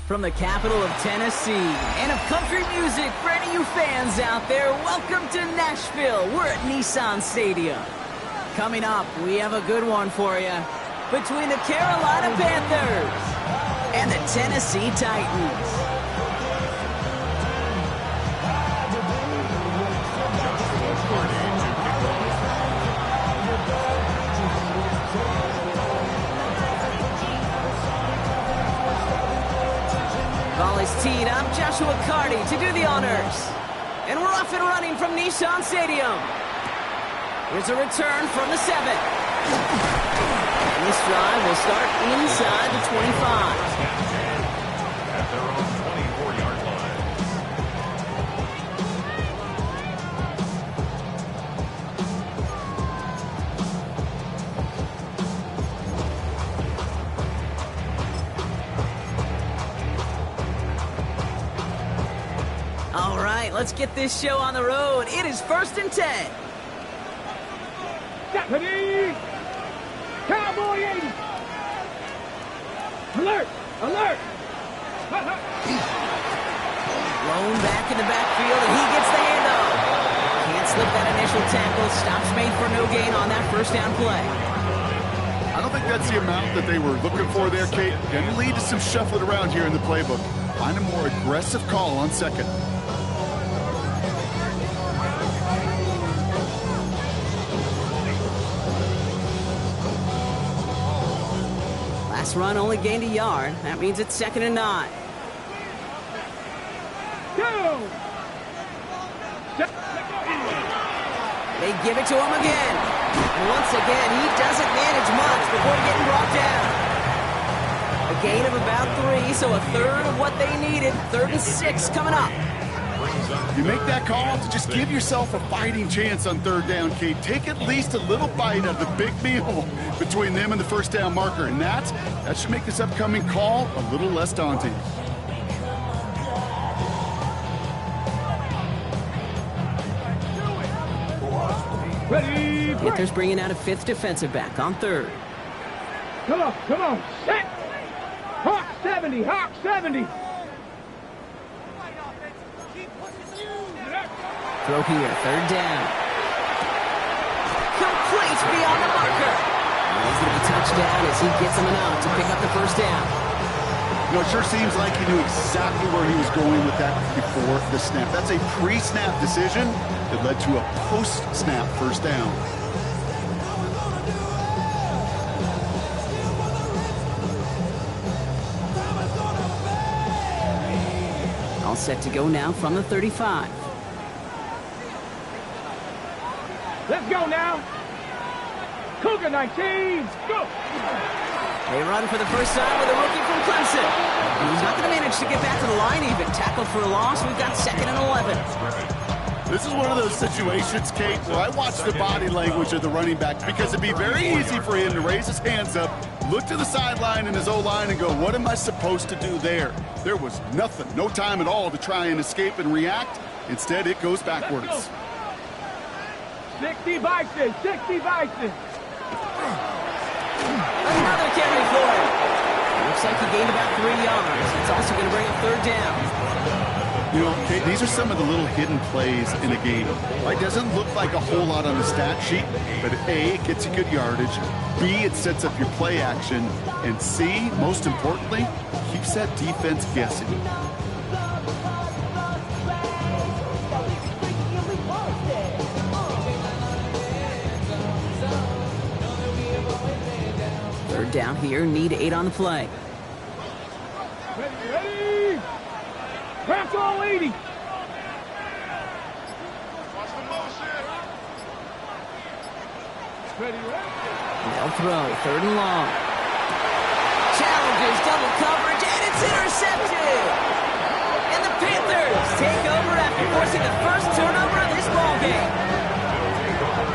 From the capital of Tennessee and of country music, for any of you fans out there, welcome to Nashville. We're at Nissan Stadium. Coming up, we have a good one for you. Between the Carolina Panthers and the Tennessee Titans. Ball is teed up. Joshua Carty to do the honors. And we're off and running from Nissan Stadium. Here's a return from the 7. And this drive will start inside the 25. At their own 24-yard line. All right, let's get this show on the road. It is 1st and 10. Deputy! Cowboy 80! Alert! Alert! Blown back in the backfield, and he gets the handoff. Can't slip that initial tackle. Stops made for no gain on that first down play. I don't think that's the amount that they were looking for there, Kate. Going to lead to some shuffling around here in the playbook. Find a more aggressive call on second. Last run only gained a yard. That means it's 2nd and 9. Go! They give it to him again. And once again, he doesn't manage much before getting brought down. A gain of about 3, so a third of what they needed. 3rd and 6 coming up. You make that call to just give yourself a fighting chance on 3rd down, Kate. Take at least a little bite out of the big meal between them and the first down marker. And that should make this upcoming call a little less daunting. Ready! Panthers bringing out a 5th defensive back on 3rd. Come on, come on, set! Hawk 70, Hawk 70! Throw here, 3rd down. Complete beyond the marker. He's going to be touchdown as he gets him enough to pick up the first down. You know, it sure seems like he knew exactly where he was going with that before the snap. That's a pre-snap decision that led to a post-snap first down. All set to go now from the 35. Let's go now! Cougar 19, go! They run for the first time with a rookie from Clemson. He's not going to manage to get back to the line even. Tackled for a loss. We've got 2nd and 11. This is one of those situations, Kate, where I watch the body language of the running back because it'd be very easy for him to raise his hands up, look to the sideline in his O-line and go, what am I supposed to do there? There was nothing, no time at all to try and escape and react. Instead, it goes backwards. 60 Bison, 60 Bison! Another carry for him. Looks like he gained about 3 yards. It's also going to bring up 3rd down. You know, Kate, these are some of the little hidden plays in a game. It doesn't look like a whole lot on the stat sheet, but A, it gets you good yardage, B, it sets up your play action, and C, most importantly, keeps that defense guessing. Third down here, need 8 on the play. Ready, ready! Crack all 80! Ready, ready! They'll throw, 3rd and long. Dodges double coverage, and it's intercepted. And the Panthers take over after forcing the first turnover of this ballgame.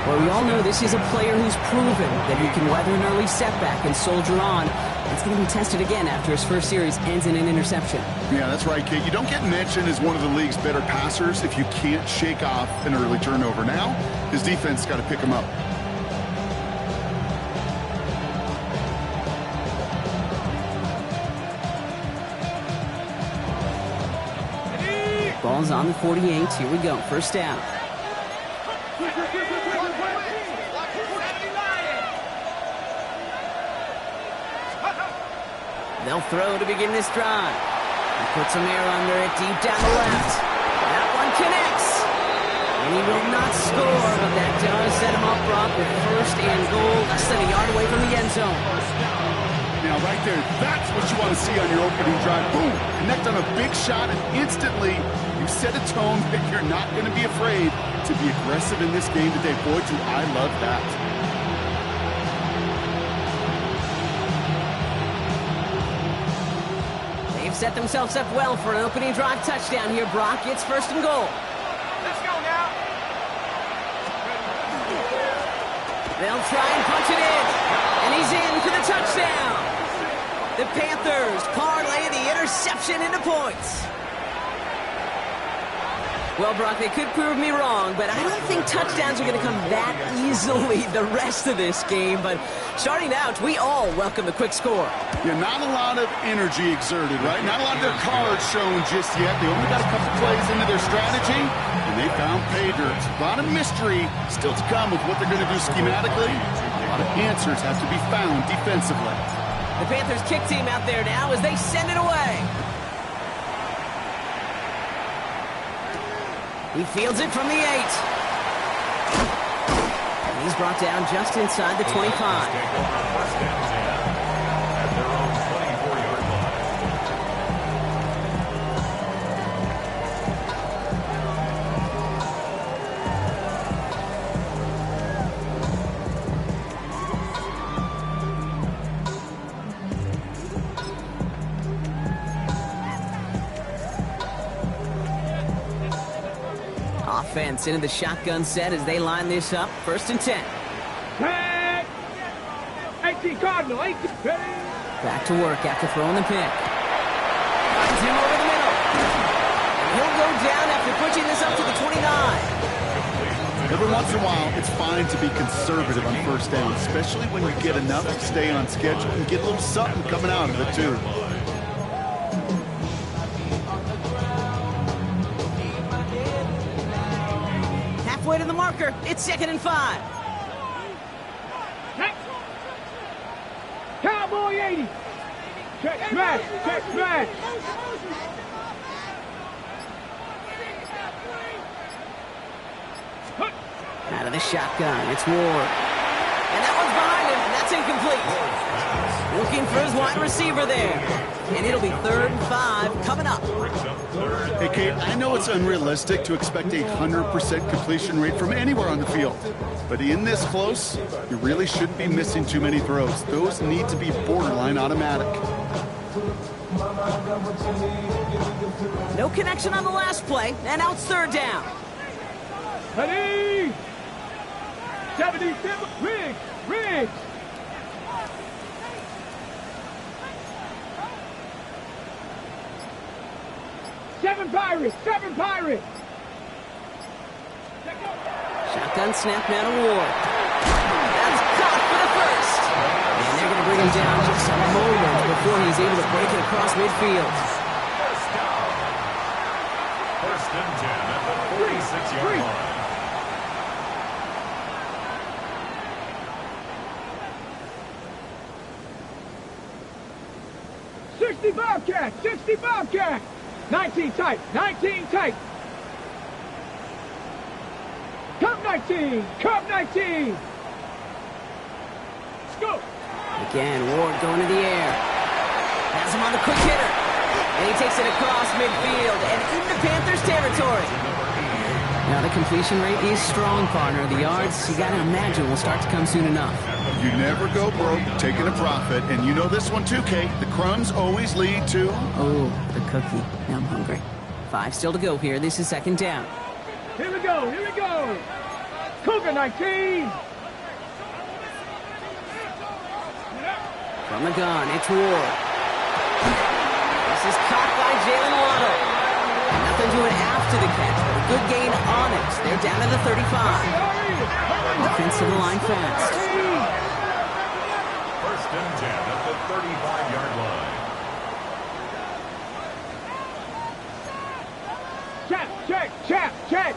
Well, we all know this is a player who's proven that he can weather an early setback and soldier on. It's going to be tested again after his first series ends in an interception. Yeah, that's right, Kate. You don't get mentioned as one of the league's better passers if you can't shake off an early turnover. Now, his defense got to pick him up. Ball's on the 48. Here we go. First down. They'll throw to begin this drive. He puts some air under it deep down the left. That one connects. And he will not score, but that does set him up, Brock, with first and goal, less than a yard away from the end zone. Now, right there, that's what you want to see on your opening drive. Boom! Connect on a big shot, and instantly you set a tone that you're not going to be afraid to be aggressive in this game today. Boy, do I love that. Set themselves up well for an opening drive touchdown here, Brock. It's first and goal. Let's go now. They'll try and punch it in. And he's in for the touchdown. The Panthers parlay the interception into points. Well, Brock, they could prove me wrong, but I don't think touchdowns are going to come that easily the rest of this game. But starting out, we all welcome the quick score. Yeah, not a lot of energy exerted, right? Not a lot of their cards shown just yet. They only got a couple plays into their strategy, and they found pay dirt. A lot of mystery still to come with what they're going to do schematically. A lot of answers have to be found defensively. The Panthers kick team out there now as they send it away. He fields it from the 8. And he's brought down just inside the 25. Offense into the shotgun set as they line this up. First and 10. 10. 18 Cardinal. 18. Back to work after throwing the pick. Finds him over the middle. And he'll go down after pushing this up to the 29. Every once in a while, it's fine to be conservative on first down, especially when you get enough to stay on schedule and get a little something coming out of it, too. Halfway to the marker. It's 2nd and 5. Cowboy 80. Check smash. Check smash. Out of the shotgun. It's Ward. And that one's behind him. And that's incomplete. Looking for his wide receiver there. And it'll be 3rd and 5 coming up. Hey, Kate, I know it's unrealistic to expect a 100% completion rate from anywhere on the field. But in this close, you really shouldn't be missing too many throws. Those need to be borderline automatic. No connection on the last play. And now it's 3rd down. Ready? 77. Riggs. Riggs. Seven Pirates. Shotgun snap now to Ward. That's caught for the first. And they're going to bring him down just a moment before he's able to break it across midfield. First and 10 at the 46-yard line. 60 Bobcat. 60 Bobcat. 19 tight. 19 tight. Cup 19. Cup 19. Let's go. Again, Ward going to the air. Has him on the quick hitter. And he takes it across midfield and into Panthers territory. Now, the completion rate is strong, partner. The yards, you got to imagine, will start to come soon enough. You never go broke taking a profit, and you know this one too, Kate. The crumbs always lead to... Oh, the cookie. Now I'm hungry. 5 still to go here. This is second down. Here we go, here we go. Cougar 19. From the gun, it's Ward. This is caught by Jalen Waddle. Nothing doing after the catch, but a good gain on it. They're down to the 35. Offensive line fast. First and 10 at the 35-yard line. Check.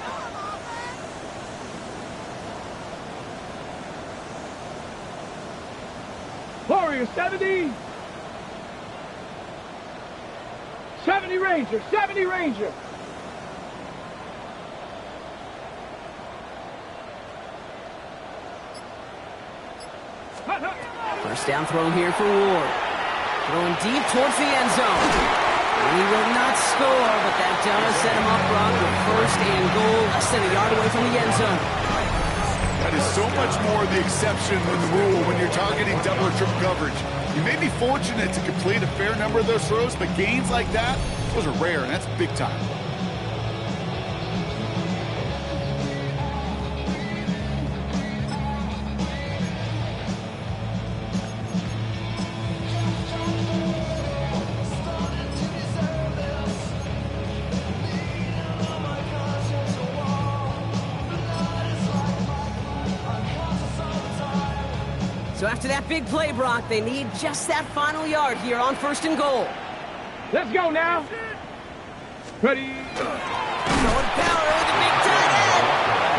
Warrior 70. 70 Ranger, 70 Ranger. First down throw here for Ward. Throwing deep towards the end zone. And he will not score, but that does set him up, Brock, with first and goal, less than a yard away from the end zone. That is so much more the exception than the rule when you're targeting double or triple coverage. You may be fortunate to complete a fair number of those throws, but gains like that, those are rare, and that's big time. So after that big play, Brock, they need just that final yard here on first and goal. Let's go now. Ready. Going power with the big tight end.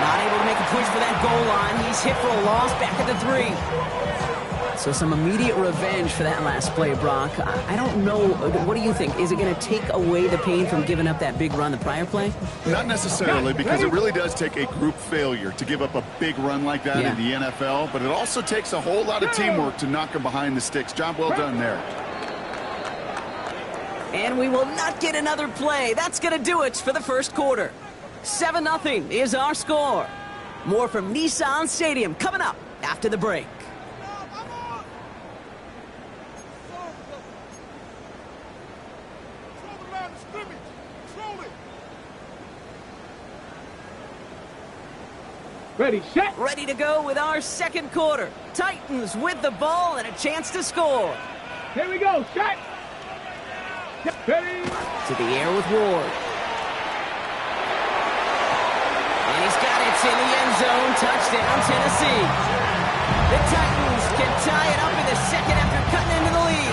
Not able to make a push for that goal line. He's hit for a loss back at the 3. So some immediate revenge for that last play, Brock. I don't know. What do you think? Is it going to take away the pain from giving up that big run the prior play? Not necessarily, because it really does take a group failure to give up a big run like that in the NFL, but it also takes a whole lot of teamwork to knock them behind the sticks. Job well done there. And we will not get another play. That's going to do it for the first quarter. 7-0 is our score. More from Nissan Stadium coming up after the break. Ready, set. Ready to go with our second quarter. Titans with the ball and a chance to score. Here we go, set. Ready. To the air with Ward. And he's got it in the end zone. Touchdown, Tennessee. The Titans can tie it up in the second after cutting into the lead.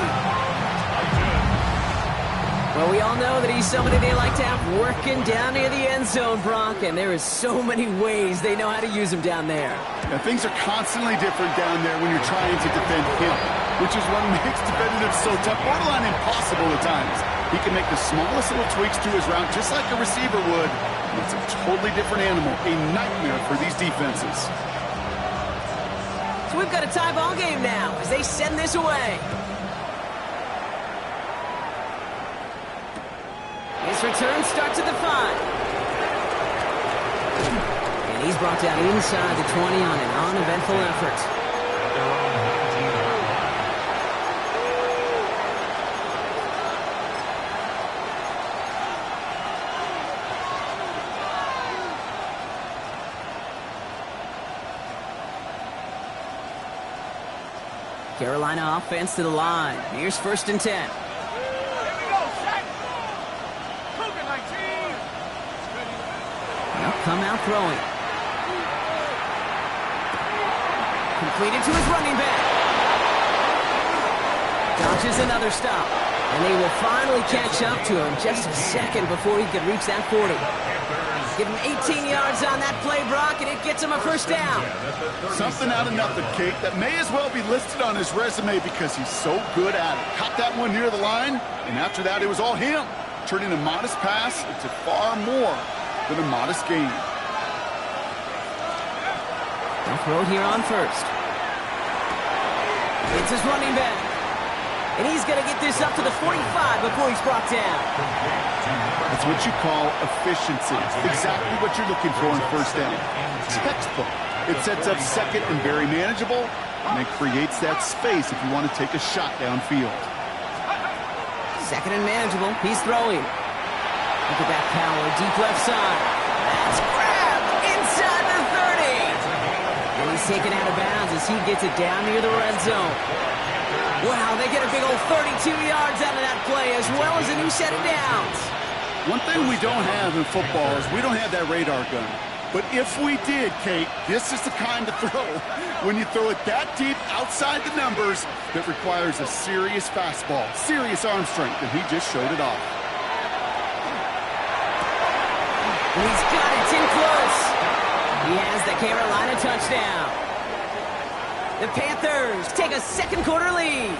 Well, we all know that he's somebody they like to have working down near the end zone, Brock, and there is so many ways they know how to use him down there. Now, things are constantly different down there when you're trying to defend him, which is what makes defending him so tough, borderline impossible at times. He can make the smallest little tweaks to his route just like a receiver would, and it's a totally different animal, a nightmare for these defenses. So we've got a tie ball game now as they send this away. His return starts at the 5. And he's brought down inside the 20 on an uneventful effort. Carolina offense to the line. Here's first and 10. Come out throwing. Completed to his running back. Dodges another stop. And they will finally catch up to him just a second before he could reach that 40. Give him 18 yards on that play, Brock, and it gets him a first down. Something out of nothing, Kate. That may as well be listed on his resume because he's so good at it. Caught that one near the line, and after that, it was all him. Turning a modest pass into far more than a modest gain. They'll throw it here on first. It's his running back. And he's going to get this up to the 45 before he's brought down. That's what you call efficiency. Exactly what you're looking for in first down. Textbook. It sets up second and very manageable, and it creates that space if you want to take a shot downfield. Second and manageable. He's throwing. Look at that power. Deep left side. That's grabbed inside the 30. And he's taken out of bounds as he gets it down near the red zone. Wow, they get a big old 32 yards out of that play as well as a new set of downs. One thing we don't have in football is we don't have that radar gun. But if we did, Kate, this is the kind of throw when you throw it that deep outside the numbers that requires a serious fastball, serious arm strength, and he just showed it off. He's got it too close. He has the Carolina touchdown. The Panthers take a second quarter lead.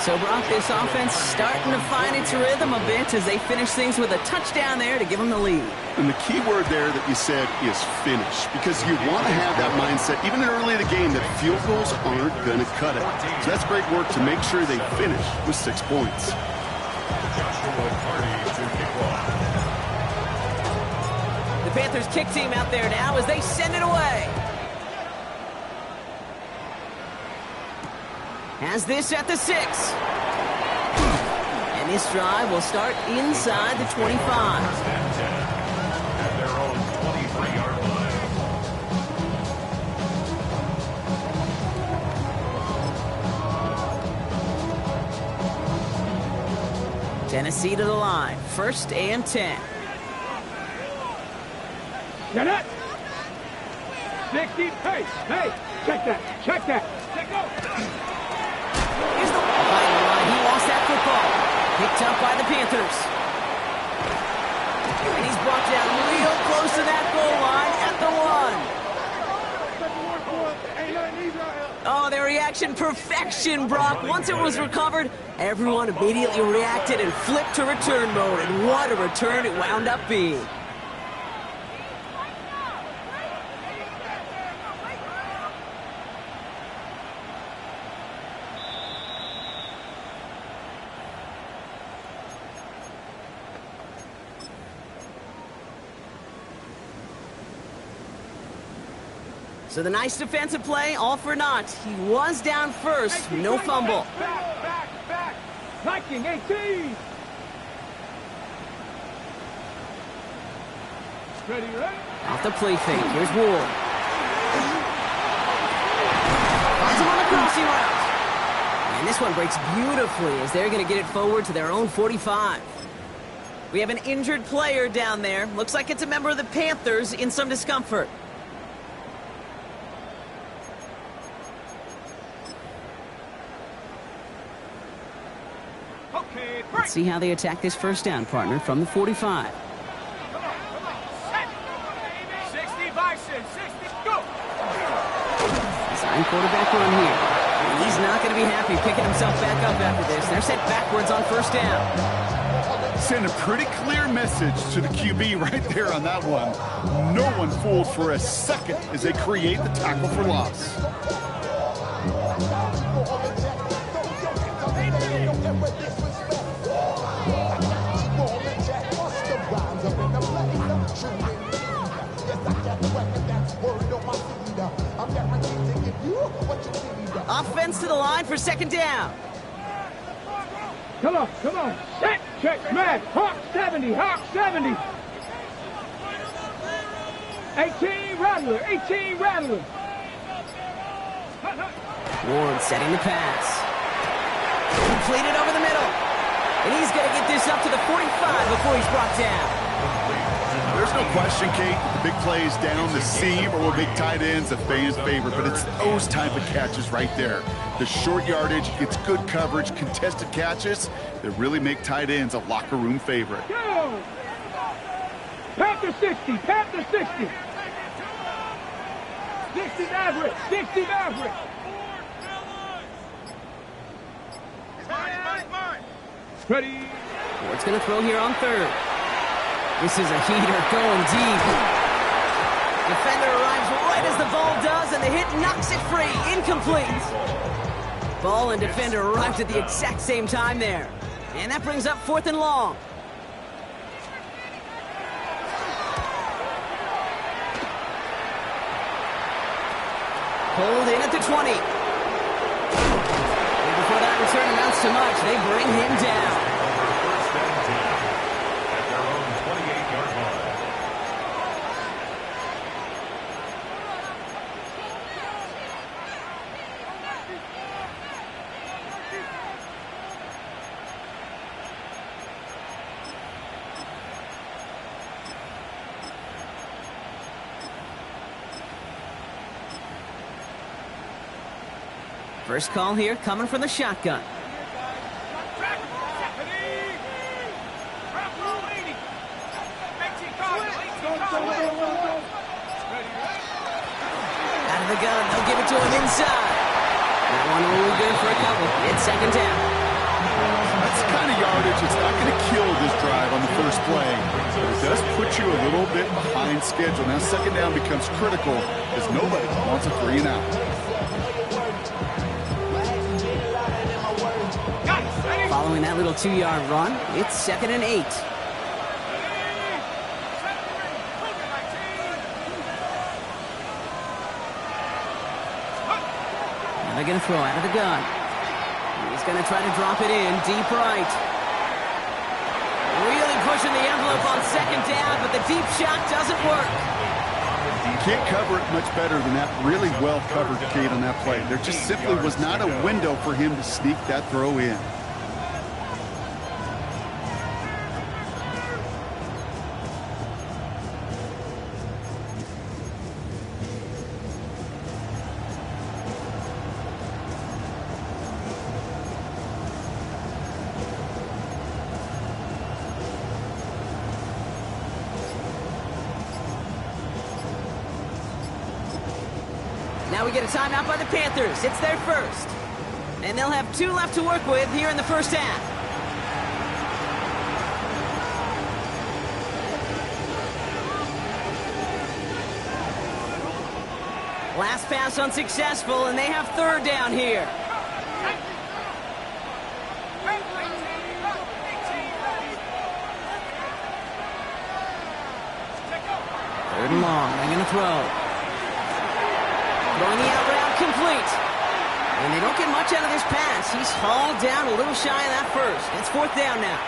So, Brock, this offense starting to find its rhythm a bit as they finish things with a touchdown there to give them the lead. And the key word there that you said is finish, because you want to have that mindset, even early in the game, that field goals aren't going to cut it. So that's great work to make sure they finish with 6 points. The Panthers kick team out there now as they send it away. Has this at the 6. And this drive will start inside the 25. At their own 23-yard line. Tennessee to the line. 1st and 10. Get it. 60. Hey, check that. Check go. Here's the line. He lost that football. Picked up by the Panthers. And he's brought down real close to that goal line at the 1. Oh, their reaction perfection, Brock. Once it was recovered, everyone immediately reacted and flipped to return mode. And what a return it wound up being. So the nice defensive play, all for naught. He was down first, no fumble. Back. Viking 18. Ready? Off the play fake, here's Ward. Finds him on the crossing route. And this one breaks beautifully as they're going to get it forward to their own 45. We have an injured player down there. Looks like it's a member of the Panthers in some discomfort. Let's see how they attack this first down, partner, from the 45. 60 by 6, 60, go! Design quarterback run here. And he's not going to be happy picking himself back up after this. They're sent backwards on first down. Send a pretty clear message to the QB right there on that one. No one fooled for a second as they create the tackle for loss. Offense to the line for second down. Come on. Set, check, smash. Hawk 70. 18 Rattler. Ward setting the pass. Completed over the middle. And he's going to get this up to the 45 before he's brought down. There's no question, Kate, the big plays down the seam or big tight ends a fan's favorite, but it's those type of catches right there. The short yardage, it's good coverage, contested catches that really make tight ends a locker room favorite. Go! Panther 60. 60 Maverick. Ready? Ward's going to throw here on third. This is a heater going deep. Defender arrives right as the ball does, and the hit knocks it free. Incomplete. Ball and defender arrived at the exact same time there. And that brings up 4th and long. Pulled in at the 20. And before that return amounts to much, they bring him down. First and 10 at their own 28-yard line. First call here coming from the shotgun. Out of the gun, they'll give it to him inside. That one only good for a couple. It's 2nd down. That's the kind of yardage. It's not going to kill this drive on the first play, but it does put you a little bit behind schedule. Now 2nd down becomes critical as nobody wants a 3 and out. Following that little 2-yard run, it's 2nd and 8. Now they're going to throw out of the gun. He's going to try to drop it in deep right. Really pushing the envelope on 2nd down, but the deep shot doesn't work. You can't cover it much better than that. Really well covered, Kate, on that play. There just simply was not a window for him to sneak that throw in. Now we get a timeout by the Panthers. It's their first. And they'll have 2 left to work with here in the first half. Last pass unsuccessful, and they have 3rd down here. 3rd and long. They're going to throw. Throwing the out route complete. And they don't get much out of this pass. He's hauled down a little shy of that first. It's 4th down now.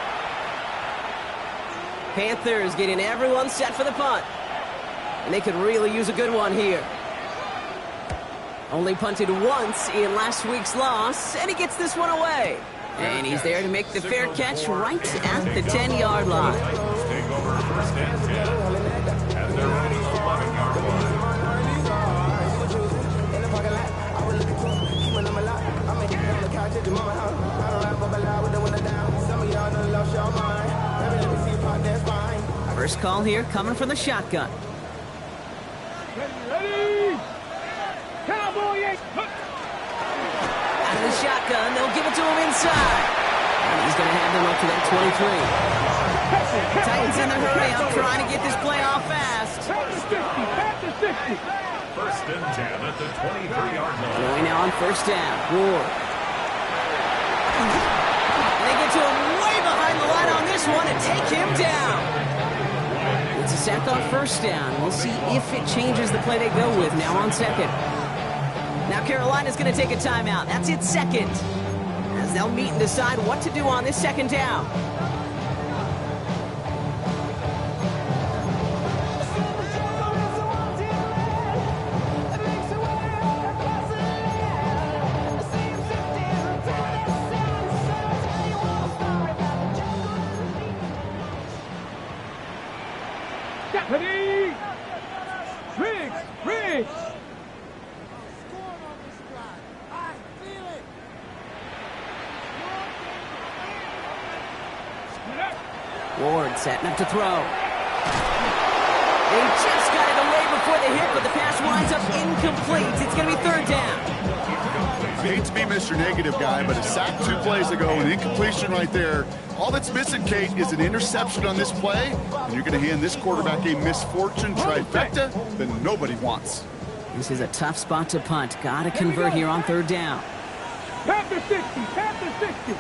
Panthers getting everyone set for the punt. And they could really use a good one here. Only punted once in last week's loss, and he gets this one away. And he's there to make the fair catch right at the 10-yard line. Take over 1st and 10 at their own 11-yard line. First call here coming from the shotgun. Ready! Cowboy! Out of the shotgun, they'll give it to him inside. And he's going to have them up to that 23. Titans in a hurry up trying to get this play off fast. Back to 60! Back to 60! 1st and 10 at the 23-yard line. Going now on 1st down. Ward. And they get to him way behind the line on this one and take him down. It's a sack on 1st down. We'll see if it changes the play they go with now on 2nd. Now Carolina's going to take a timeout. That's its 2nd. As they'll meet and decide what to do on this 2nd down. Deputy! Riggs! Ward setting up to throw. They just got it away before the hit, but the pass winds up incomplete. It's going to be 3rd down. I hate to be Mr. Negative guy, but a sack 2 plays ago, an incompletion right there. All that's missing, Kate, is an interception on this play, and you're going to hand this quarterback a misfortune trifecta that nobody wants. This is a tough spot to punt. Got to convert here on 3rd down. Panther 60, Panther 60.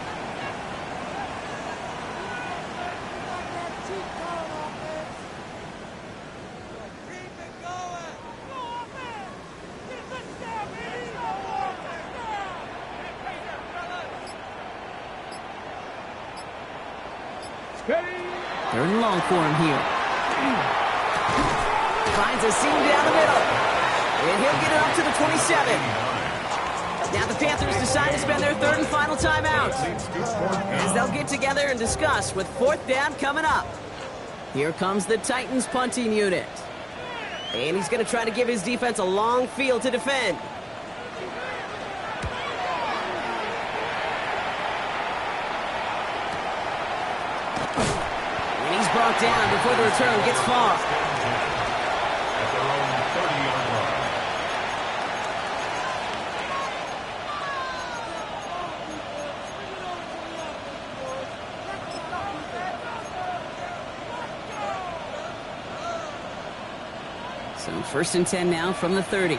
Third and long for him here. Finds a seam down the middle. And he'll get it up to the 27. Now the Panthers decide to spend their third and final timeout, as they'll get together and discuss with fourth down coming up. Here comes the Titans punting unit. And he's going to try to give his defense a long field to defend. And he's brought down before the return gets far. At their own 30-yard line. So first and 10 now from the 30.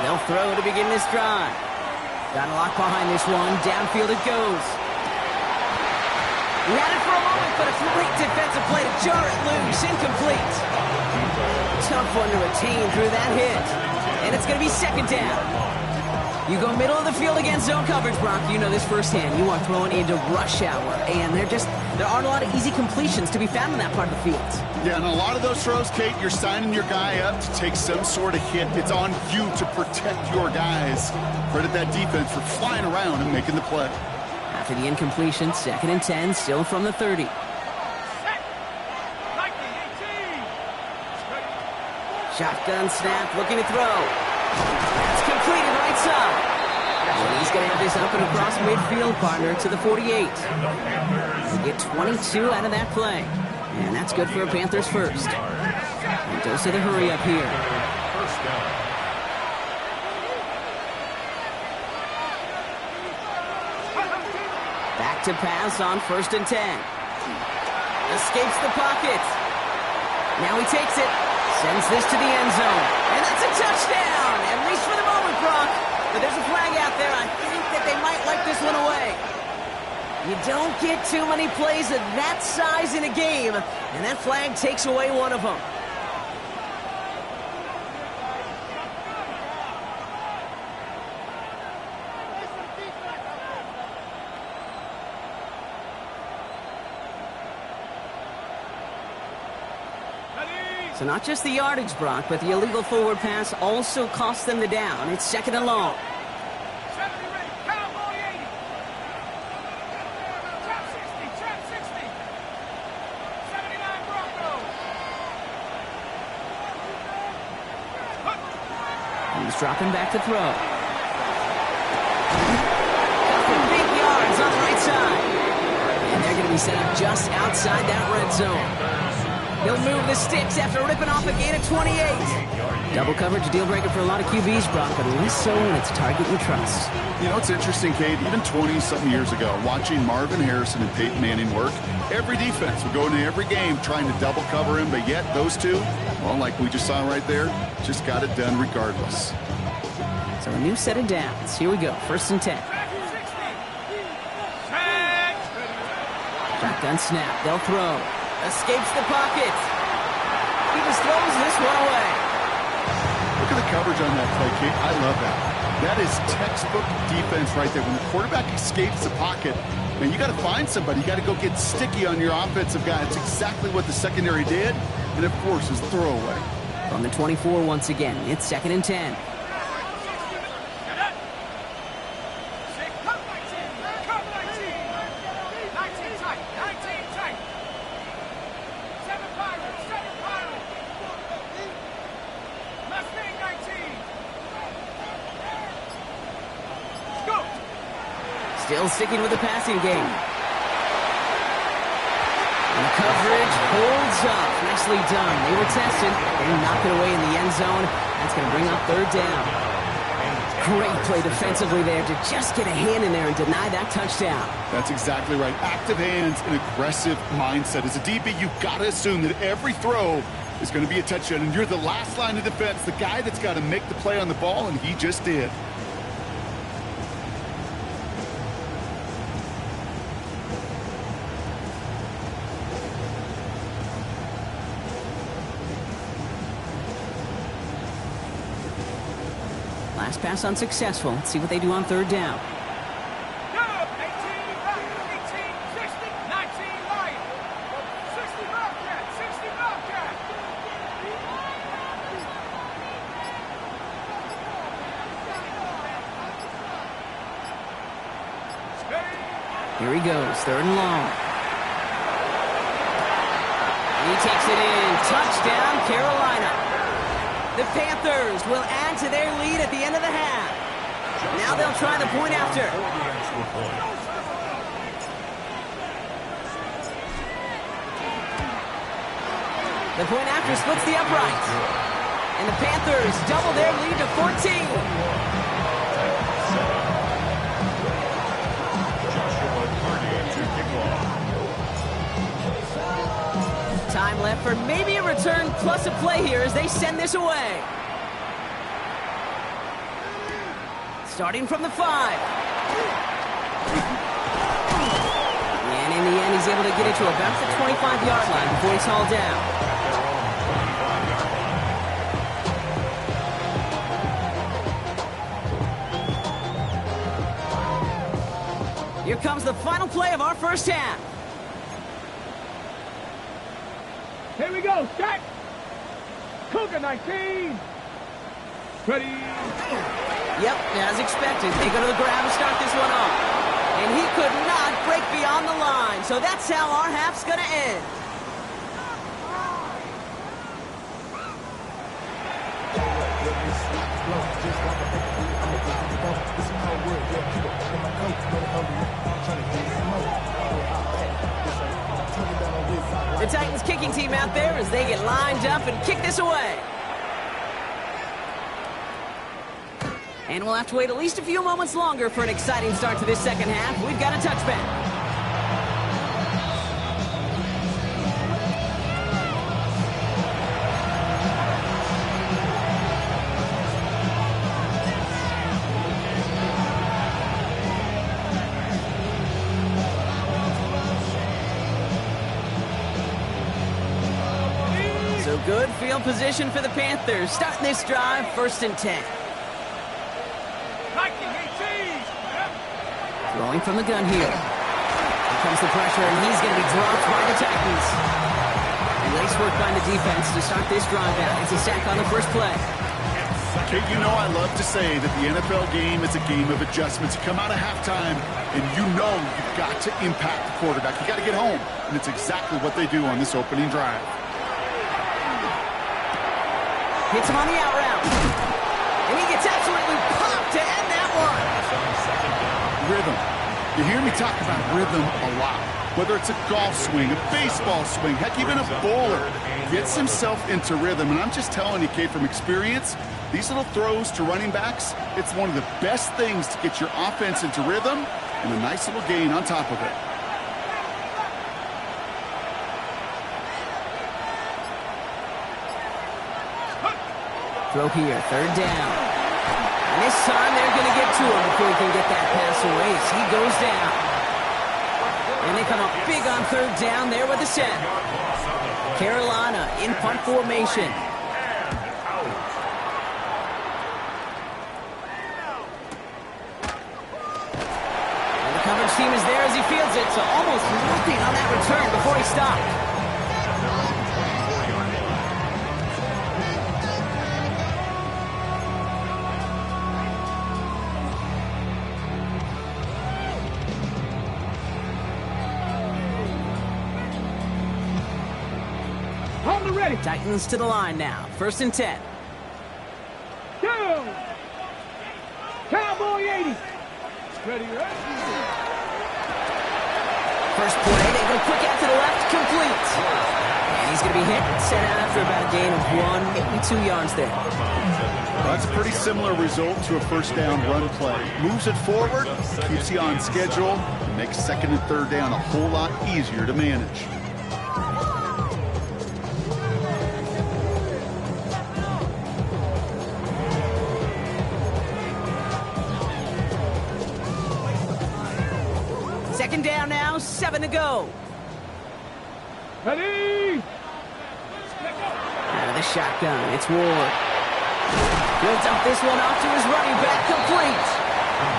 They'll throw to begin this drive. Got a lock behind this one. Downfield it goes. He had it for a moment, but a great defensive play to jar it loose. Incomplete. Tough one to retain through that hit. And it's going to be second down. You go middle of the field against zone coverage, Brock. You know this firsthand. You are throwing into rush hour, and there aren't a lot of easy completions to be found in that part of the field. Yeah, and a lot of those throws, Kate, you're signing your guy up to take some sort of hit. It's on you to protect your guys. Credit that defense for flying around and making the play. After the incompletion, second and 10, still from the 30. Shotgun snap, looking to throw. That's completed right side. And he's going to have this up and across midfield, partner, to the 48. You get 22 out of that play. And that's good for a Panthers first. And dose of the hurry up here. First down. Back to pass on first and 10. Escapes the pocket. Now he takes it. Sends this to the end zone. And that's a touchdown, at least for the moment, Brock. But there's a flag out there. I think that they might like this one away. You don't get too many plays of that size in a game, and that flag takes away one of them. So not just the yardage, Brock, but the illegal forward pass also cost them the down. It's second and long. He's dropping back to throw. Got the big yards on the right side. And they're going to be set up just outside that red zone. He'll move the sticks after ripping off a gain of 28. Double coverage, a deal breaker for a lot of QBs, Brock, but at least so when it's a target you trust. You know, it's interesting, Kate, even 20-something years ago, watching Marvin Harrison and Peyton Manning work, every defense would go into every game trying to double cover him, but yet those two, well, like we just saw right there, just got it done regardless. So a new set of downs. Here we go, first and 10. Shotgun snap, they'll throw. Escapes the pocket. He just throws this one away. Look at the coverage on that play, Kate. I love that. That is textbook defense right there. When the quarterback escapes the pocket, man, you got to find somebody. You got to go get sticky on your offensive guy. It's exactly what the secondary did, and of course, is throwaway. From the 24 once again, it's second and 10. Still sticking with the passing game. And the coverage holds up. Nicely done. They were tested. They knock it away in the end zone. That's going to bring up third down. Great play defensively there to just get a hand in there and deny that touchdown. That's exactly right. Active hands and aggressive mindset. As a DB, you've got to assume that every throw is going to be a touchdown, and you're the last line of defense, the guy that's got to make the play on the ball, and he just did. Last pass unsuccessful. Let's see what they do on third down. Here he goes, third and long. He takes it in. Touchdown, Carolina. The Panthers will add to their lead at the end of the half. Now they'll try the point after. The point after splits the uprights. And the Panthers double their lead to 14. Time left for maybe a return plus a play here as they send this away. Starting from the 5. And in the end, he's able to get it to about the 25-yard line before he's hauled down. Here comes the final play of our first half. Here we go, set. Cougar 19. Ready. Yep, as expected. They go to the ground to start this one off. And he could not break beyond the line. So that's how our half's going to end. The Titans kicking team out there as they get lined up and kick this away. And we'll have to wait at least a few moments longer for an exciting start to this second half. We've got a touchback. So good field position for the Panthers. Starting this drive, 1st and 10. Throwing from the gun here. Here comes the pressure, and he's going to be dropped by the Titans. And nice work by the defense to start this drive out. It's a sack on the first play. Kate, you know I love to say that the NFL game is a game of adjustments. You come out of halftime, and you know you've got to impact the quarterback. You got to get home, and it's exactly what they do on this opening drive. Hits him on the out route. And he gets absolutely popped to end that one. Rhythm. You hear me talk about rhythm a lot. Whether it's a golf swing, a baseball swing, heck, even a bowler gets himself into rhythm. And I'm just telling you, Kate, from experience, these little throws to running backs, it's one of the best things to get your offense into rhythm and a nice little gain on top of it. Throw here, 3rd down. And this time they're going to get to him before he can get that pass away as he goes down. And they come up big on 3rd down there with the set. Carolina in punt formation. And the coverage team is there as he fields it, so almost nothing on that return before he stopped. Titans to the line now. 1st and 10. Down. Cowboy 80. Ready, ready. First play, they go quick out to the left, complete. And He's going to be hit and sent out after about a gain of 1, maybe 2 yards there. Well, that's a pretty similar result to a first down run play. Moves it forward, keeps you on schedule, and makes second and third down a whole lot easier to manage. Second down now, 7 to go. Ready? Out of the shotgun, it's Ward. He'll dump this one off to his running back, complete.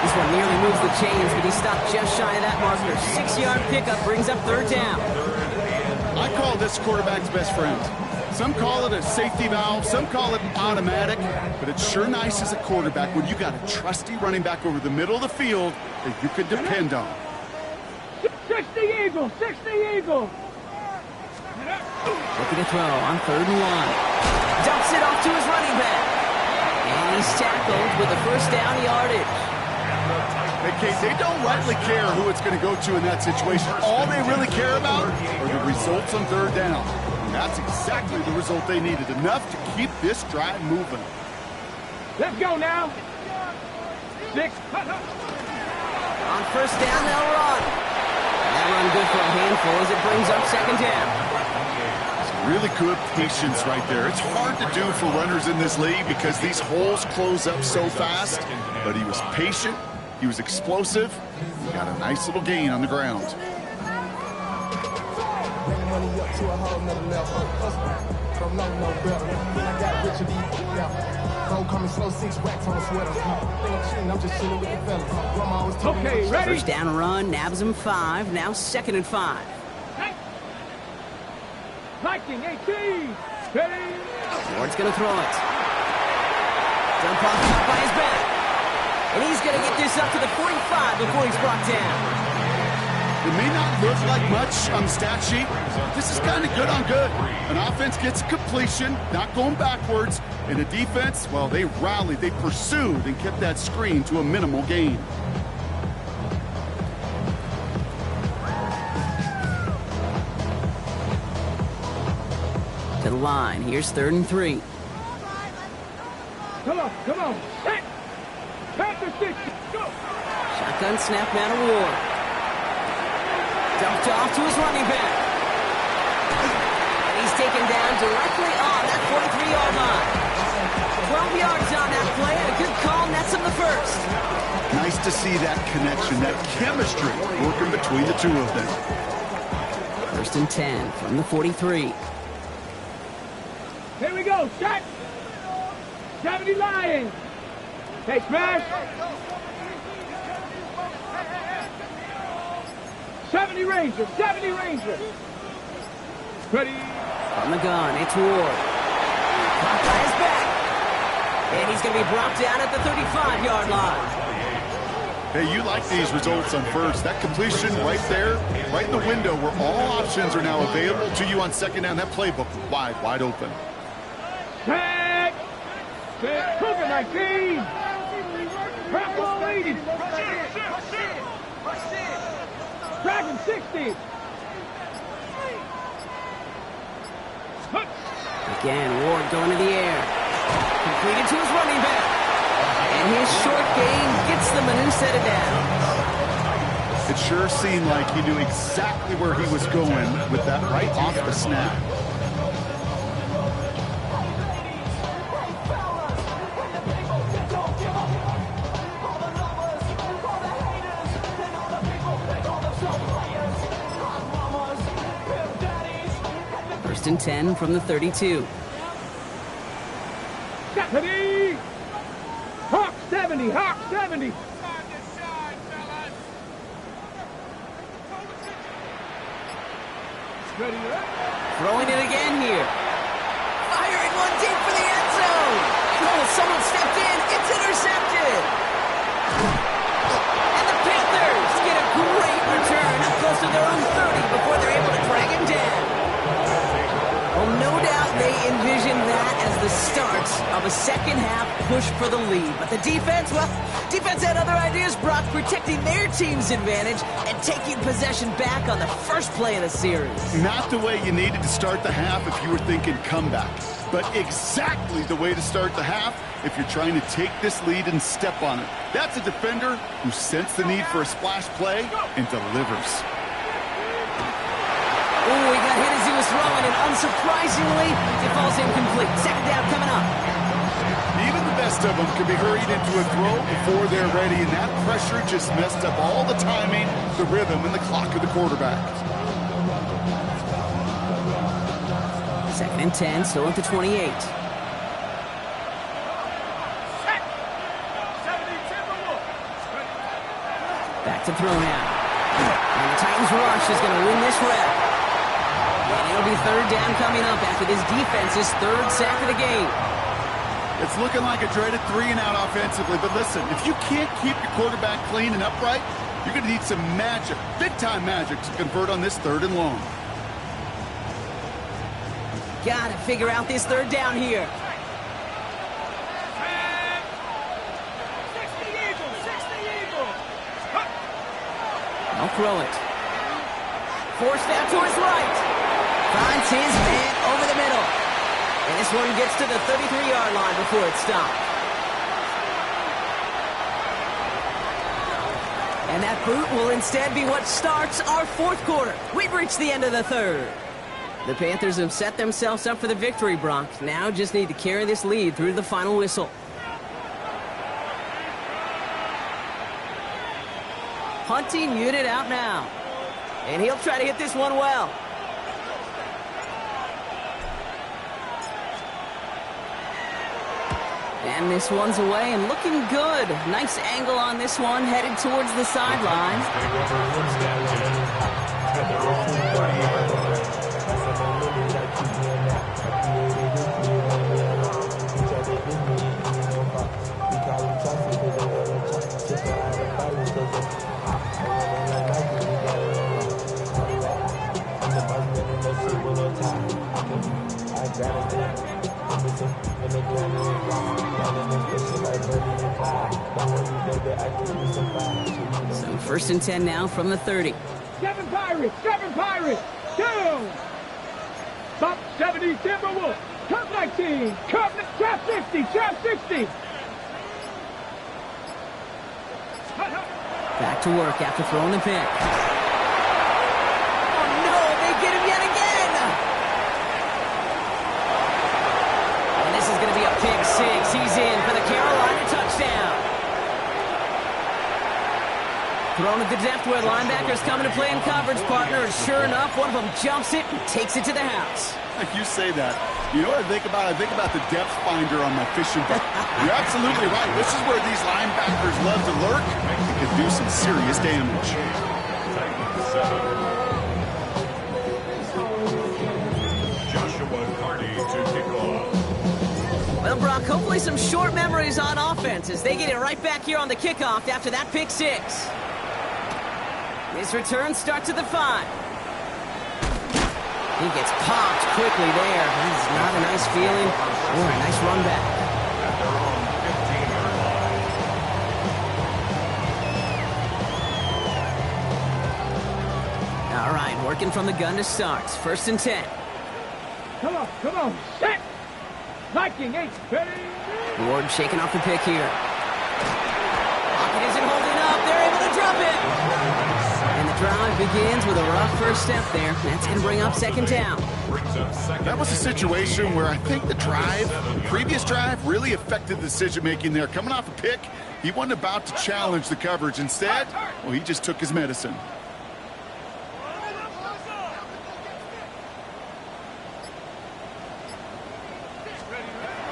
This one nearly moves the chains, but he stopped just shy of that marker. 6-yard pickup brings up third down. I call this quarterback's best friend. Some call it a safety valve, some call it automatic, but it's sure nice as a quarterback when you got a trusty running back over the middle of the field that you can depend on. 60 Eagles, 60 Eagles. Looking to throw on 3rd and 1. Dumps it off to his running back. And he's tackled with a first down yardage. Hey, Kate, they don't rightly care who it's going to go to in that situation. All they really care about are the results on 3rd down. And that's exactly the result they needed, enough to keep this drive moving. Let's go now. 6. On first down, they'll run. That run good for a handful as it brings up second down. Really good patience right there. It's hard to do for runners in this league because these holes close up so fast. But he was patient, he was explosive, he got a nice little gain on the ground. Okay, ready? First down run, nabs him 5, now 2nd and 5. Viking 18. Ready? Ward's going to throw it. Dump off top by his back. And he's going to get this up to the 45 before he's brought down. It may not look like much on the stat sheet. This is kind of good on good. An offense gets completion, not going backwards. And a defense, well, they rallied, they pursued, and kept that screen to a minimal gain. To the line. Here's 3rd and 3. Come on, come on. Set. Panther 6. Go. Shotgun snap now to Ward. Dumped off to his running back. And he's taken down directly on that 43-yard line. 12 yards on that play, and a good call nets him the first. Nice to see that connection, that chemistry working between the two of them. 1st and 10 from the 43. Here we go. Set. 70 Lions. Hey, smash. 70 Rangers. 70 Rangers. Ready? From the gun, it's Ward. Caught by his back. And he's going to be brought down at the 35-yard line. Hey, you like these results on first. That completion right there, right in the window where all options are now available to you on second down. That playbook wide open. Set. Set. Cougar 19. Purple 80. Dragon 60. Again, Ward going to the air. Completed to his running back. And his short gain gets them a new set of downs. It sure seemed like he knew exactly where he was going with that right off the snap. First and 10 from the 32. Ready? Hawk 70. Hawk 70. Ready? Throwing it again here. Firing one deep for the end zone. Oh, someone stepped in. It's intercepted. And the Panthers get a great return up close to their own 30 before they're able to drag him down. Well, no doubt they envisioned that as the start of a second-half push for the lead. But the defense, well, defense had other ideas, Brock, protecting their team's advantage and taking possession back on the first play of the series. Not the way you needed to start the half if you were thinking comeback, but exactly the way to start the half if you're trying to take this lead and step on it. That's a defender who sensed the need for a splash play and delivers. Oh, he got hit as he was throwing, and unsurprisingly, it falls incomplete. Second down coming up. Even the best of them can be hurried into a throw before they're ready, and that pressure just messed up all the timing, the rhythm, and the clock of the quarterback. 2nd and 10, still at the 28. Back to throw now. And the Titans rush is going to win this rep. And it'll be 3rd down coming up after this defense's 3rd sack of the game. It's looking like a dreaded 3-and-out offensively, but listen, if you can't keep your quarterback clean and upright, you're going to need some magic, big-time magic, to convert on this 3rd and long. Got to figure out this 3rd down here. I'll throw it. Forced out to his right. Finds his man over the middle. And this one gets to the 33-yard line before it stopped. And that boot will instead be what starts our 4th quarter. We've reached the end of the 3rd. The Panthers have set themselves up for the victory, Brock. Now just need to carry this lead through to the final whistle. Punting unit out now. And he'll try to hit this one well. And this one's away and looking good. Nice angle on this one, headed towards the sideline. So 1st and 10 now from the 30. 7 Pirates, 2. Top 70 Timberwolves, top 19, trap 50, trap 60. Back to work after throwing the pick. Oh no, they get him yet again! And this is going to be a pick 6. He's in for the Carolina touchdown. Thrown at the depth where linebackers coming to play in coverage, partner, and sure enough, one of them jumps it and takes it to the house. You say that. You know what I think about? I think about the depth finder on my fishing boat. You're absolutely right. This is where these linebackers love to lurk and can do some serious damage. Joshua Carney to kick off. Well, Brock, hopefully some short memories on offense as they get it right back here on the kickoff after that pick 6. This return starts at the 5. He gets popped quickly there. This is not a nice feeling or a nice run back. All right, working from the gun to start. 1st and 10. Come on, set. Viking 8, ready. Ward shaking off the pick here. Pocket isn't holding up. They're able to drop it. And the drive begins with a rough first step there. That's going to bring up 2nd down. That was a situation where I think the previous drive, really affected the decision-making there. Coming off a pick, he wasn't about to challenge the coverage. Instead, well, he just took his medicine.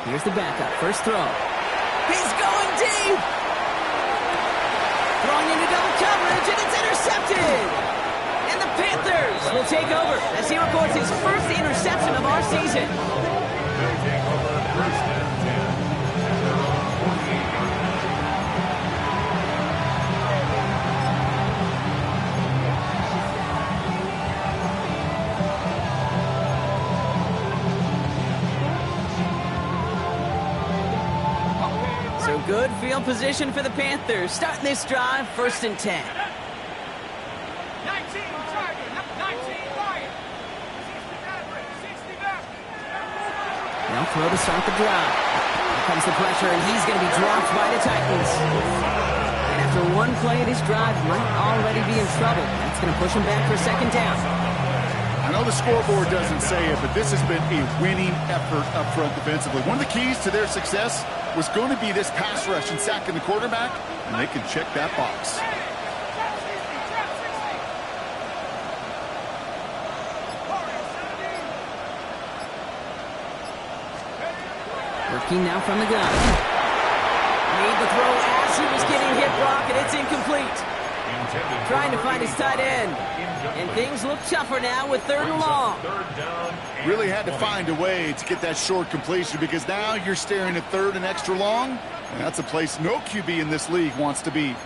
Here's the backup. First throw. He's going deep. Throwing into double coverage, and it's intercepted. And the Panthers will take over as he records his first interception of our season. Good field position for the Panthers. Starting this drive, 1st and 10. 19 target, 19 Lion. 60 back. They'll throw to start the drive. Here comes the pressure, and he's going to be dropped by the Titans. And after one play of this drive, might already be in trouble. That's going to push him back for 2nd down. I know the scoreboard doesn't say it, but this has been a winning effort up front defensively. One of the keys to their success was going to be this pass rush and sacking the quarterback, and they can check that box. Working now from the gun. Made the throw as he was getting hit, Brock, and it's incomplete. Trying to find his tight end. And things look tougher now with 3rd and long. Really had to find a way to get that short completion because now you're staring at 3rd and extra long, and that's a place no QB in this league wants to be.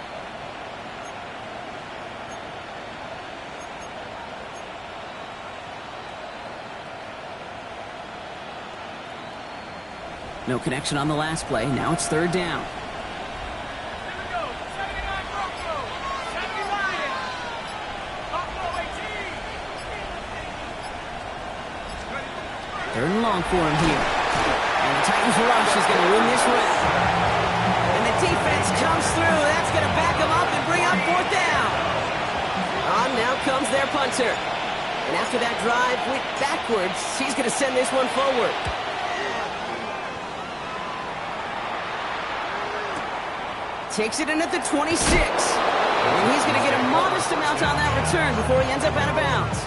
No connection on the last play. Now it's 3rd down. 3rd and long for him here. And the Titans rush is going to win this round. And the defense comes through. That's going to back them up and bring up 4th down. On now comes their punter. And after that drive went backwards, he's going to send this one forward. Takes it in at the 26. And he's going to get a modest amount on that return before he ends up out of bounds.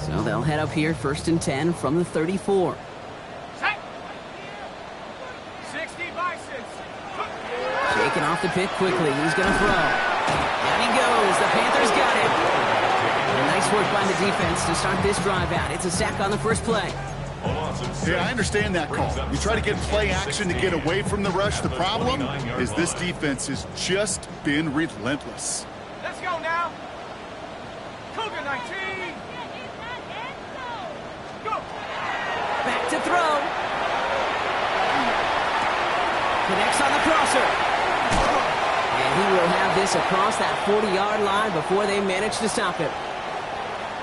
So they'll head up here, 1st and 10 from the 34. 60 Bisons. Shaking off the pick quickly. He's going to throw. Down he goes. The Panthers got it. And nice work by the defense to start this drive out. It's a sack on the first play. Yeah, I understand that call. You try to get play action to get away from the rush. The problem is this defense has just been relentless. Let's go now. Cougar 19. Go. Back to throw. Connects on the crosser. And he will have this across that 40-yard line before they manage to stop him.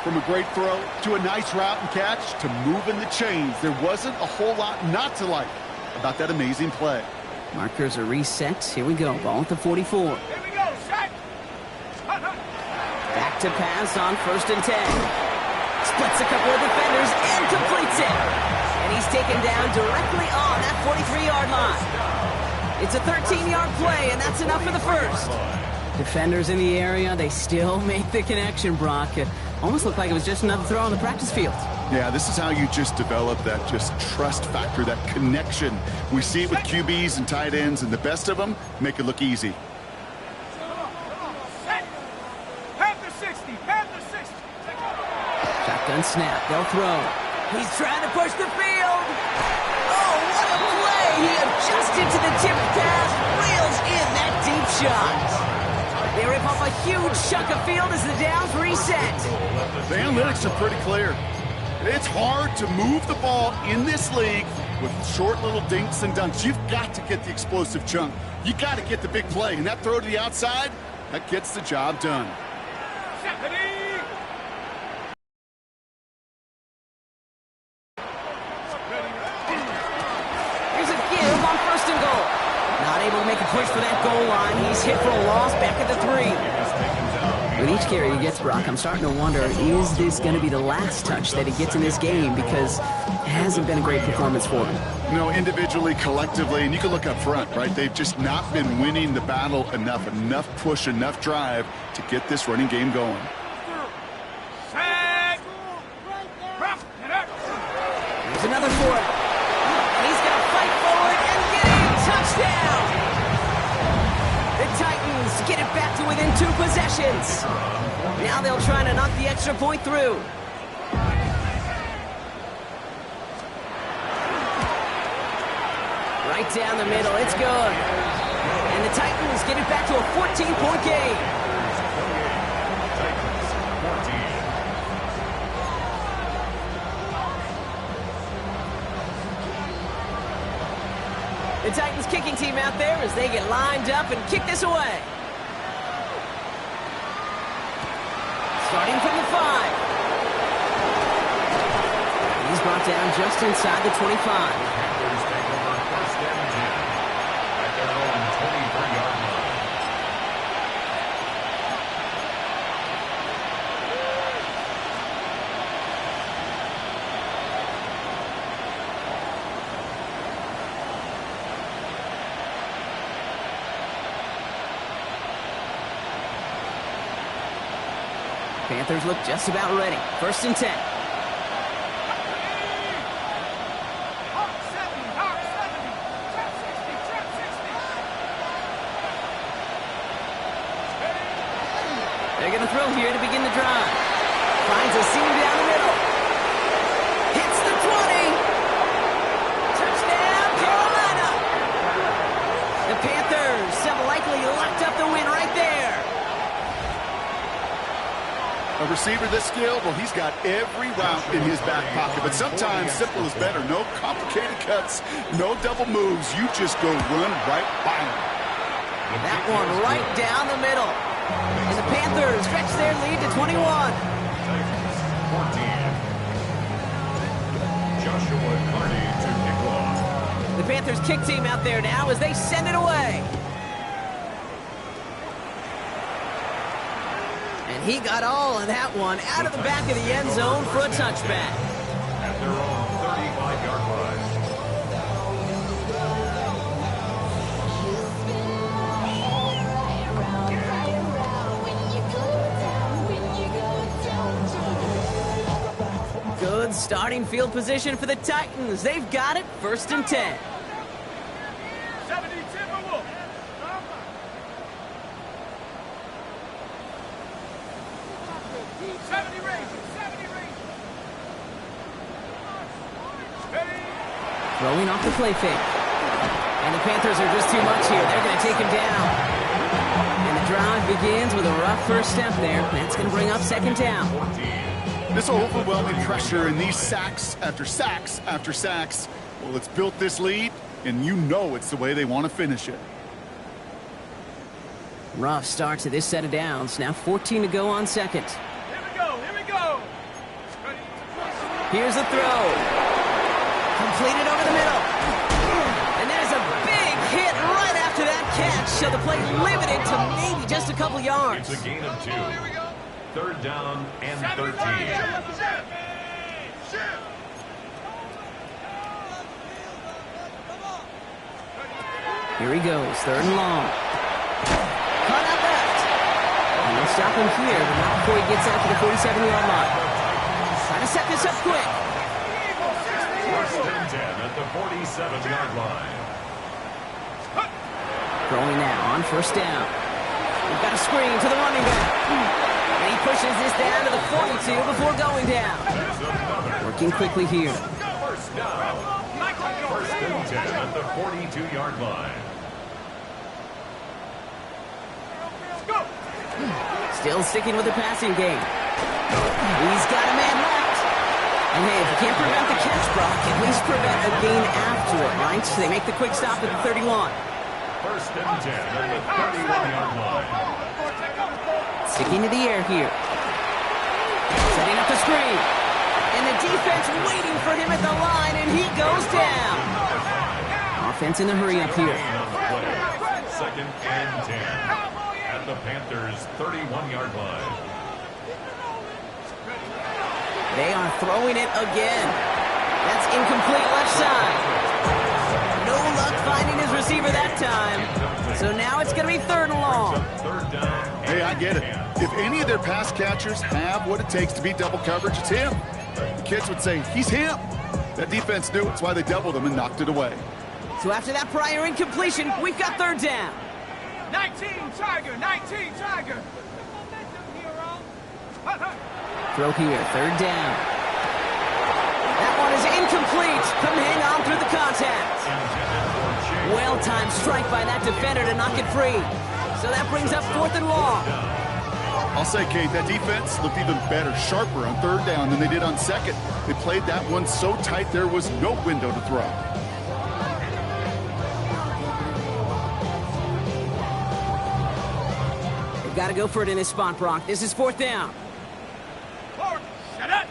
From a great throw to a nice route and catch to moving the chains, there wasn't a whole lot not to like about that amazing play. Markers are reset. Here we go. Ball at the 44. Here we go. Set. Back to pass on 1st and 10. Splits a couple of defenders and completes it. And he's taken down directly on that 43-yard line. It's a 13-yard play, and that's enough for the first. Defenders in the area, they still make the connection, Brock. It almost looked like it was just another throw on the practice field. Yeah, this is how you just develop that just trust factor, that connection. We see it with QBs and tight ends, and the best of them make it look easy. Set. Panther 60. Panther 60. Shotgun snap. They'll throw. He's trying to push the field. Oh, what a play. He adjusted to the tip pass, reels in that deep shot. They rip off a huge chunk of field as the downs reset. The analytics are pretty clear. It's hard to move the ball in this league with short little dinks and dunks. You've got to get the explosive chunk. You got to get the big play. And that throw to the outside, that gets the job done. Here's a give on 1st and goal. Not able to make a push for that goal line. He's hit for a loss back at the 3. With each carry he gets, Brock, I'm starting to wonder, is this going to be the last touch that he gets in this game? Because it hasn't been a great performance for him. You know, individually, collectively, and you can look up front, right? They've just not been winning the battle enough push, enough drive to get this running game going. There's another for it. And he's going to fight forward and get a touchdown. The Titans get it back to within 2 possessions. Now they'll try to knock the extra point through. Right down the middle. It's good. And And the Titans get it back to a 14-point game. Titans 14. The Titans kicking team out there as they get lined up and kick this away. Starting from the 5. He's brought down just inside the 25. Panthers take over first and 10 at their own 23-yard line. Panthers look just about ready. First and 10. They're going to throw here to begin the drive. Finds a seam down the middle. Hits the 20. Touchdown, Carolina. The Panthers have likely locked up the win right there. A receiver this skilled, well, he's got every route in his back pocket. But sometimes simple is better. No complicated cuts, no double moves. You just go run right by him. That one right down the middle. And the Panthers stretch their lead to 21. Titans 14. Joshua Carney to kick off. The Panthers kick team out there now as they send it away. And he got all of that one out of the back of the end zone for a touchback. At their own 35-yard line. Good starting field position for the Titans. They've got it, first and 10. 70 Timberwolves. 70 Rangers. 70 Rangers. Throwing off the play fake. And the Panthers are just too much here. They're going to take him down. And the drive begins with a rough first step there. That's going to bring up second down. This overwhelming pressure and these sacks after sacks after sacks, well, it's built this lead, and you know it's the way they want to finish it. Rough start to this set of downs. Now 14 to go on second. Here we go. Here we go. Here's the throw. Completed over the middle. And there's a big hit right after that catch. So the play limited to maybe just a couple yards. It's a gain of 2. Third down and 13. Here he goes, third and long. Caught out left. And they'll stop him here, but not before he gets out to the 47-yard line. Trying to set this up quick. First and 10 at the 47-yard line. Throwing now on first down. We've got a screen to the running back. And he pushes this down to the 42 before going down. Working quickly here. First down. First and 10 at the 42-yard line. Still sticking with the passing game. He's got a man left. And hey, if you can't prevent the catch, Brock, at least prevent a gain after it, right? So they make the quick stop at the 31. First and 10 at the 31-yard line. Sticking to the air here. Setting up the screen. And the defense waiting for him at the line, and he goes down. Offense in the hurry up here. Second and 10 at the Panthers' 31-yard line. They are throwing it again. That's incomplete left side. No luck finding his receiver that time. So now it's going to be third and long. Hey, I get it. If any of their pass catchers have what it takes to beat double coverage, it's him. The kids would say, he's him. That defense knew it's why they doubled him and knocked it away. So after that prior incompletion, we've got third down. 19 Tiger. 19 Tiger. Throw here, third down. That one is incomplete. Couldn't hang on through the contact. Well well-timed strike by that defender to knock it free. So that brings up 4th and long. I'll say, Kate, that defense looked even better, sharper on 3rd down than they did on 2nd. They played that one so tight there was no window to throw. They've got to go for it in this spot, Brock. This is 4th down. Forward. Set up.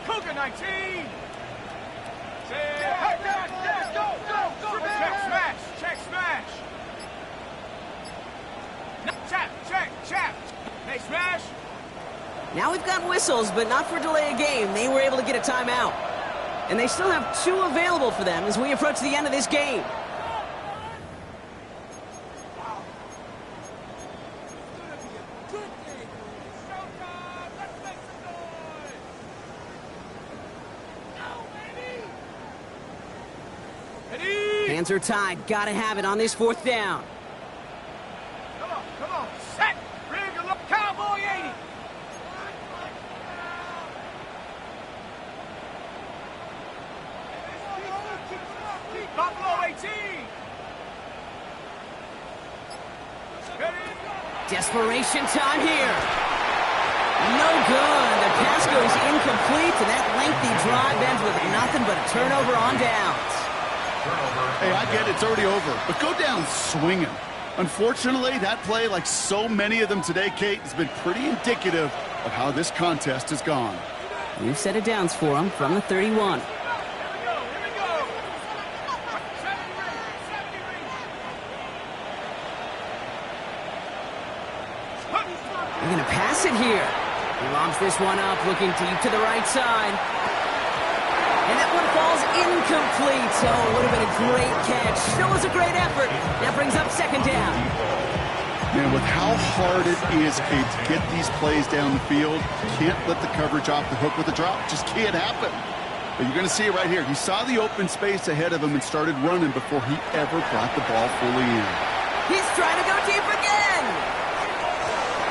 Cougar 19. Go. Check smash. Chap. Hey, smash. Now we've got whistles, but not for delay of game. They were able to get a timeout. And they still have 2 available for them as we approach the end of this game. Hands are tied. Gotta have it on this 4th down. Come on. Set. Bring a look. Cowboy 80. Buffalo 18. Desperation time here. No good. The pass goes incomplete, and that lengthy drive ends with nothing but a turnover on downs. Hey, I get it. It's already over. But go down swinging. Unfortunately, that play, like so many of them today, Kate, has been pretty indicative of how this contest has gone. New set of downs for them from the 31. They're going to pass it here. He lobs this one up, looking deep to the right side. And that one falls incomplete. Oh, it would have been a great catch. Still was a great effort. That brings up 2nd down. And with how hard it is, Kate, to get these plays down the field, can't let the coverage off the hook with a drop. Just can't happen. But you're going to see it right here. He saw the open space ahead of him and started running before he ever brought the ball fully in. He's trying to go deep again.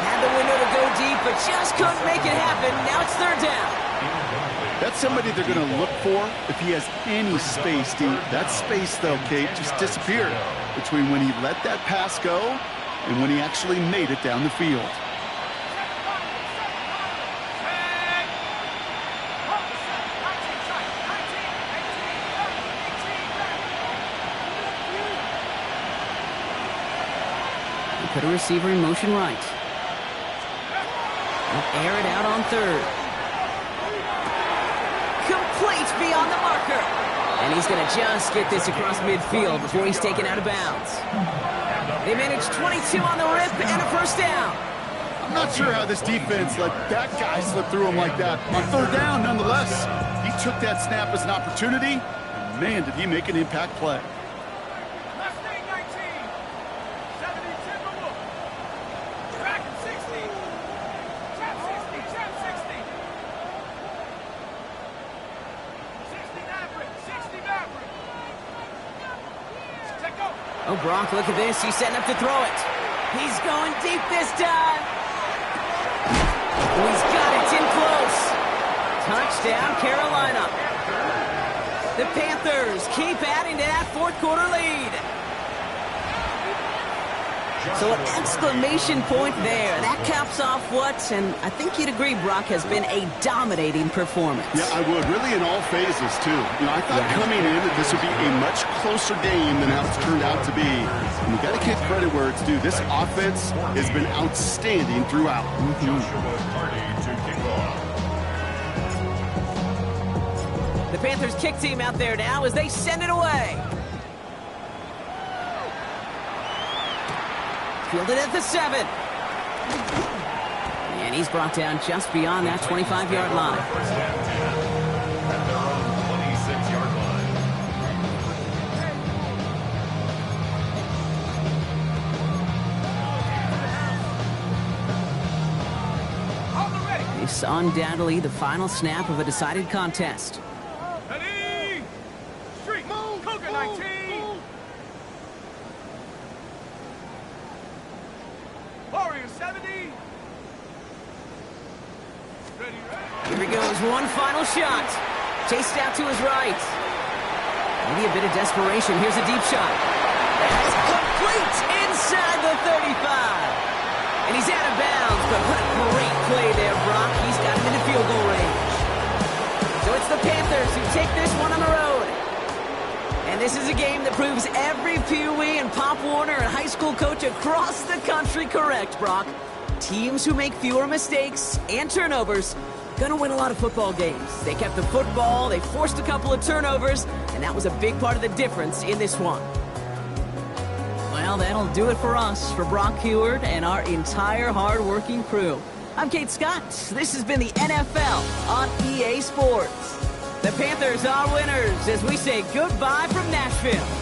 Had the window to go deep, but just couldn't make it happen. Now it's 3rd down. That's somebody they're going to look for if he has any space deep. That space, though, Kate, just disappeared between when he let that pass go and when he actually made it down the field. They put a receiver in motion right. They'll air it out on 3rd. Complete beyond the marker. And he's going to just get this across midfield before he's taken out of bounds. They managed 22 on the rip and a 1st down. I'm not sure how this defense let that guy slip through him like that. On 3rd down, nonetheless, he took that snap as an opportunity. And man, did he make an impact play. Oh, Brock, look at this. He's setting up to throw it. He's going deep this time. Oh, he's got it in close. Touchdown, Carolina. The Panthers keep adding to that 4th quarter lead. So an exclamation point there. That caps off what, and I think you'd agree, Brock, has been a dominating performance. Yeah, I would. Really in all phases, too. You know, I thought coming in that this would be a much closer game than how it's turned out to be. And you got to give credit where it's due. This offense has been outstanding throughout. The Panthers kick team out there now as they send it away. Fielded at the 7. And he's brought down just beyond that 25-yard line. At their own 26-yard line. It's undoubtedly the final snap of a decided contest. Ready? Street. Move. Cougar 19. Warrior 70. Ready. Here he goes, one final shot. Chased out to his right. Maybe a bit of desperation. Here's a deep shot. That's complete inside the 35. And he's out of bounds, but what a great play there, Brock. He's got him into field goal range. So it's the Panthers who take this one on the road. And this is a game that proves every Pee Wee and Pop Warner and high school coach across the country correct, Brock. Teams who make fewer mistakes and turnovers gonna win a lot of football games. They kept the football, they forced a couple of turnovers, and that was a big part of the difference in this one. Well, that'll do it for us, for Brock Heward and our entire hard-working crew. I'm Kate Scott. This has been the NFL on EA Sports. The Panthers are winners as we say goodbye from Nashville.